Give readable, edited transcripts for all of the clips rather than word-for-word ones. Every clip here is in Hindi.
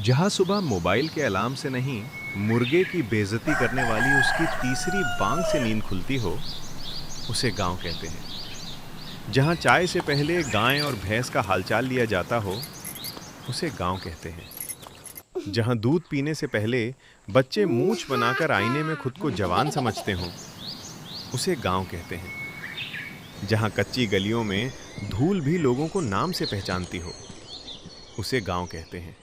जहां सुबह मोबाइल के अलार्म से नहीं, मुर्गे की बेइज्जती करने वाली उसकी तीसरी बांग से नींद खुलती हो, उसे गांव कहते हैं। जहां चाय से पहले गाय और भैंस का हालचाल लिया जाता हो, उसे गांव कहते हैं। जहां दूध पीने से पहले बच्चे मूंछ बनाकर आईने में खुद को जवान समझते हों, उसे गांव कहते हैं। जहां कच्ची गलियों में धूल भी लोगों को नाम से पहचानती हो, उसे गांव कहते हैं।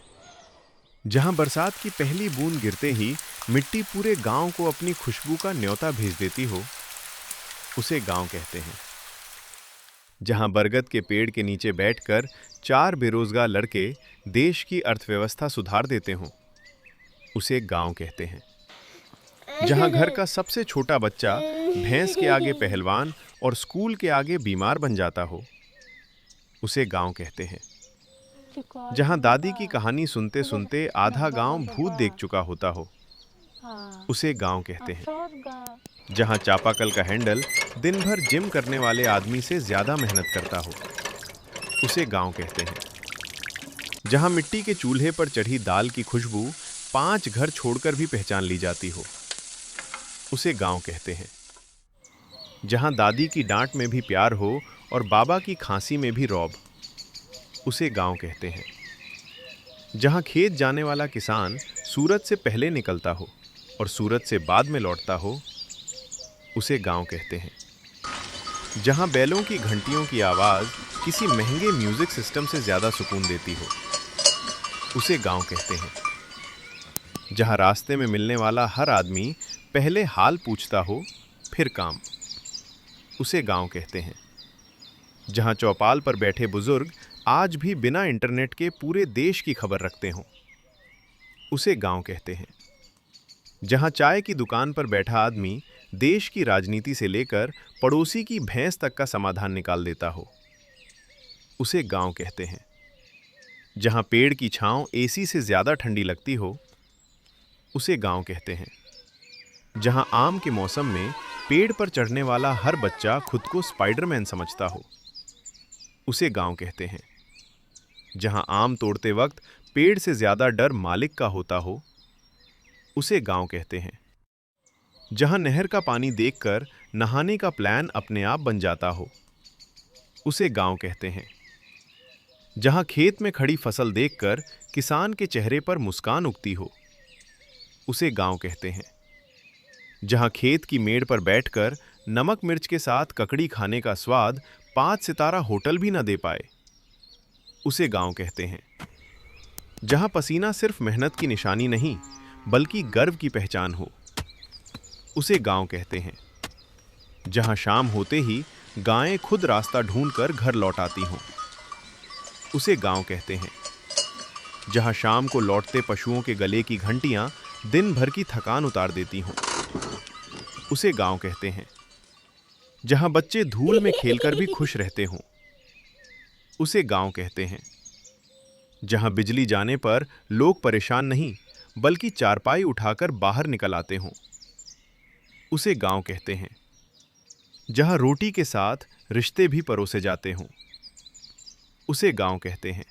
जहां बरसात की पहली बूंद गिरते ही मिट्टी पूरे गांव को अपनी खुशबू का न्योता भेज देती हो, उसे गांव कहते हैं। जहां बरगद के पेड़ के नीचे बैठकर चार बेरोजगार लड़के देश की अर्थव्यवस्था सुधार देते हों, उसे गांव कहते हैं। जहां घर का सबसे छोटा बच्चा भैंस के आगे पहलवान और स्कूल के आगे बीमार बन जाता हो, उसे गांव कहते हैं। जहां दादी की कहानी सुनते सुनते आधा गांव भूत देख चुका होता हो, उसे गांव कहते हैं। जहां चापाकल का हैंडल दिन भर जिम करने वाले आदमी से ज्यादा मेहनत करता हो, उसे गांव कहते हैं। जहां मिट्टी के चूल्हे पर चढ़ी दाल की खुशबू 5 घर छोड़कर भी पहचान ली जाती हो, उसे गांव कहते हैं। जहां दादी की डांट में भी प्यार हो और बाबा की खांसी में भी रौब, उसे गांव कहते हैं। जहां खेत जाने वाला किसान सूरज से पहले निकलता हो और सूरज से बाद में लौटता हो, उसे गांव कहते हैं। जहां बैलों की घंटियों की आवाज किसी महंगे म्यूजिक सिस्टम से ज्यादा सुकून देती हो, उसे गांव कहते हैं। जहां रास्ते में मिलने वाला हर आदमी पहले हाल पूछता हो, फिर काम, उसे गांव कहते हैं। जहां चौपाल पर बैठे बुजुर्ग आज भी बिना इंटरनेट के पूरे देश की खबर रखते हों, उसे गांव कहते हैं। जहां चाय की दुकान पर बैठा आदमी देश की राजनीति से लेकर पड़ोसी की भैंस तक का समाधान निकाल देता हो, उसे गांव कहते हैं। जहां पेड़ की छांव एसी से ज्यादा ठंडी लगती हो, उसे गांव कहते हैं। जहां आम के मौसम में पेड़ पर चढ़ने वाला हर बच्चा खुद को स्पाइडरमैन समझता हो, उसे गांव कहते हैं। जहां आम तोड़ते वक्त पेड़ से ज्यादा डर मालिक का होता हो, उसे गांव कहते हैं। जहां नहर का पानी देखकर नहाने का प्लान अपने आप बन जाता हो, उसे गांव कहते हैं। जहां खेत में खड़ी फसल देखकर किसान के चेहरे पर मुस्कान उगती हो, उसे गांव कहते हैं। जहां खेत की मेड़ पर बैठकर नमक मिर्च के साथ ककड़ी खाने का स्वाद 5 सितारा होटल भी न दे पाए, उसे गांव कहते हैं। जहां पसीना सिर्फ मेहनत की निशानी नहीं बल्कि गर्व की पहचान हो, उसे गांव कहते हैं। जहां शाम होते ही गायें खुद रास्ता ढूंढकर घर लौट आती हों, उसे गांव कहते हैं। जहां शाम को लौटते पशुओं के गले की घंटियां दिन भर की थकान उतार देती हों, उसे गांव कहते हैं। जहां बच्चे धूल में खेलकर भी खुश रहते हों, उसे गांव कहते हैं। जहां बिजली जाने पर लोग परेशान नहीं बल्कि चारपाई उठाकर बाहर निकल आते हों, उसे गांव कहते हैं। जहां रोटी के साथ रिश्ते भी परोसे जाते हों, उसे गांव कहते हैं।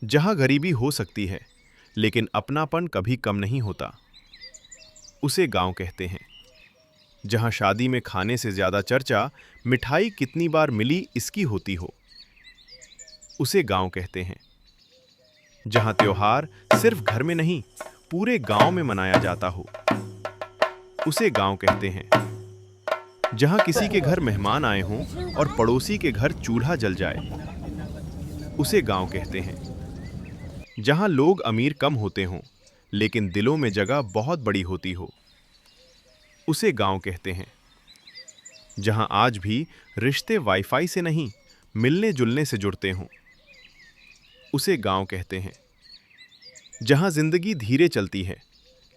जहां गरीबी हो सकती है लेकिन अपनापन कभी कम नहीं होता, उसे गांव कहते हैं। जहां शादी में खाने से ज्यादा चर्चा मिठाई कितनी बार मिली इसकी होती हो, उसे गांव कहते हैं। जहां त्योहार सिर्फ घर में नहीं पूरे गांव में मनाया जाता हो, उसे गांव कहते हैं। जहां किसी के घर मेहमान आए हों और पड़ोसी के घर चूल्हा जल जाए, उसे गांव कहते हैं। जहां लोग अमीर कम होते हों लेकिन दिलों में जगह बहुत बड़ी होती हो, उसे गांव कहते हैं। जहां आज भी रिश्ते वाईफाई से नहीं मिलने जुलने से जुड़ते हों, उसे गांव कहते हैं। जहां जिंदगी धीरे चलती है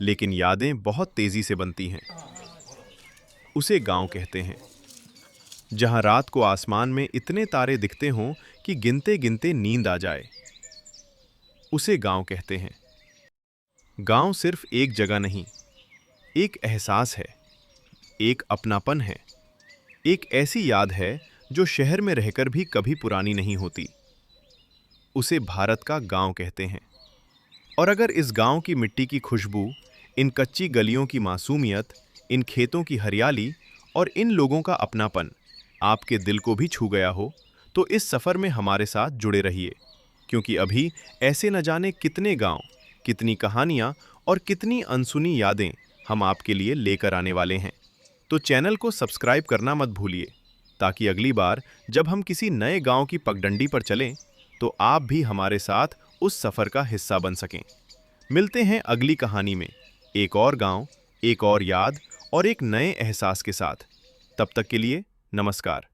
लेकिन यादें बहुत तेजी से बनती हैं, उसे गांव कहते हैं। जहां रात को आसमान में इतने तारे दिखते हों कि गिनते गिनते नींद आ जाए, उसे गांव कहते हैं। गांव सिर्फ एक जगह नहीं, एक एहसास है, एक अपनापन है, एक ऐसी याद है जो शहर में रहकर भी कभी पुरानी नहीं होती, उसे भारत का गांव कहते हैं। और अगर इस गांव की मिट्टी की खुशबू, इन कच्ची गलियों की मासूमियत, इन खेतों की हरियाली और इन लोगों का अपनापन आपके दिल को भी छू गया हो, तो इस सफर में हमारे साथ जुड़े रहिए, क्योंकि अभी ऐसे न जाने कितने गांव, कितनी कहानियां और कितनी अनसुनी यादें हम आपके लिए लेकर आने वाले हैं। तो चैनल को सब्सक्राइब करना मत भूलिए, ताकि अगली बार जब हम किसी नए गांव की पगडंडी पर चलें, तो आप भी हमारे साथ उस सफर का हिस्सा बन सकें। मिलते हैं अगली कहानी में, एक और गांव, एक और याद और एक नए एहसास के साथ। तब तक के लिए नमस्कार।